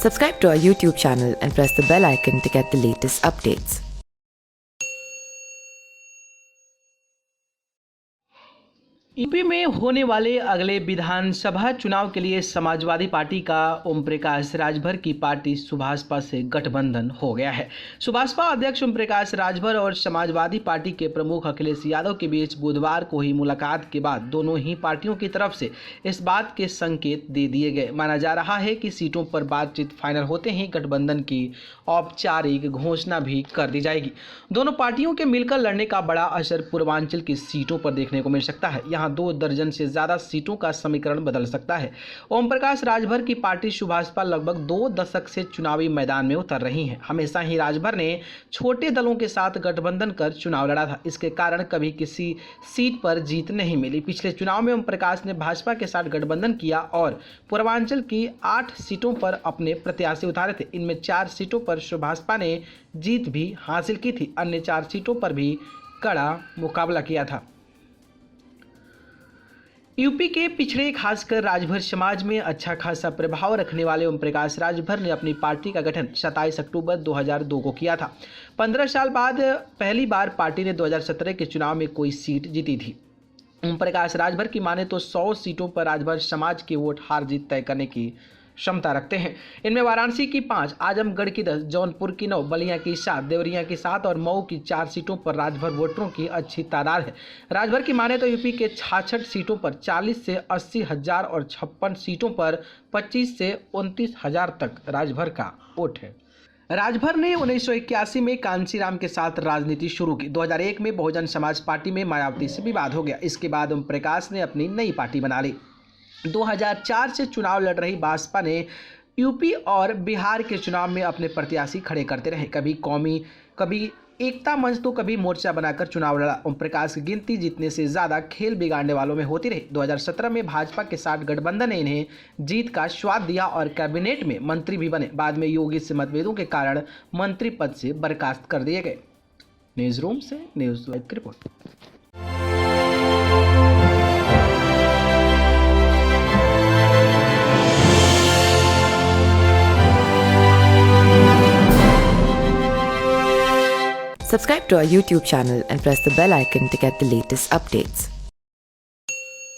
Subscribe to our YouTube channel and press the bell icon to get the latest updates. UP में होने वाले अगले विधानसभा चुनाव के लिए समाजवादी पार्टी का ओम प्रकाश राजभर की पार्टी सुभाषपा से गठबंधन हो गया है। सुभाषपा अध्यक्ष ओम प्रकाश राजभर और समाजवादी पार्टी के प्रमुख अखिलेश यादव के बीच बुधवार को ही मुलाकात के बाद दोनों ही पार्टियों की तरफ से इस बात के संकेत दे दिए गए। माना जा रहा है कि सीटों पर बातचीत फाइनल होते ही गठबंधन की औपचारिक घोषणा भी कर दी जाएगी। दोनों पार्टियों के मिलकर लड़ने का बड़ा असर पूर्वांचल की सीटों पर देखने को मिल सकता है। यहाँ 2 दर्जन से ज्यादा सीटों का समीकरण बदल सकता है। ओम प्रकाश राजभर की पार्टी सुभाषपा लगभग 2 दशक से चुनावी मैदान में उतर रही है। हमेशा ही राजभर ने छोटे दलों के साथ गठबंधन कर चुनाव लड़ा था। इसके कारण कभी किसी सीट पर जीत नहीं मिली। पिछले चुनाव में ओम प्रकाश ने भाजपा के साथ गठबंधन किया और पूर्वांचल की 8 सीटों पर अपने प्रत्याशी उतारे थे। इनमें 4 सीटों पर सुभाषपा ने जीत भी हासिल की थी। अन्य 4 सीटों पर भी कड़ा मुकाबला किया था। यूपी के पिछड़े खासकर राजभर समाज में अच्छा खासा प्रभाव रखने वाले ओम प्रकाश राजभर ने अपनी पार्टी का गठन 27 अक्टूबर 2002 को किया था। 15 साल बाद पहली बार पार्टी ने 2017 के चुनाव में कोई सीट जीती थी। ओम प्रकाश राजभर की माने तो 100 सीटों पर राजभर समाज के वोट हार जीत तय करने की क्षमता रखते हैं। इनमें वाराणसी की 5, आजमगढ़ की 10, जौनपुर की 9, बलिया की 7, देवरिया की 7 और मऊ की 4 सीटों पर राजभर वोटरों की अच्छी तादाद है। राजभर की माने तो यूपी के 66 सीटों पर 40 से 80 हजार और 56 सीटों पर 25 से 29 हजार तक राजभर का वोट है। राजभर ने 1981 में कांसीराम के साथ राजनीति शुरू की। 2001 में बहुजन समाज पार्टी में मायावती से विवाद हो गया। इसके बाद ओम प्रकाश ने अपनी नई पार्टी बना ली। 2004 से चुनाव लड़ रही भाजपा ने यूपी और बिहार के चुनाव में अपने प्रत्याशी खड़े करते रहे। कभी कौमी, कभी एकता मंच तो कभी मोर्चा बनाकर चुनाव लड़ा। ओम प्रकाश की गिनती जितने से ज़्यादा खेल बिगाड़ने वालों में होती रही। 2017 में भाजपा के साथ गठबंधन ने इन्हें जीत का स्वाद दिया और कैबिनेट में मंत्री भी बने। बाद में योगी से मतभेदों के कारण मंत्री पद से बर्खास्त कर दिए गए। न्यूज़ रूम से न्यूज़ लाइव की report. Subscribe to our YouTube channel and press the bell icon to get the latest updates.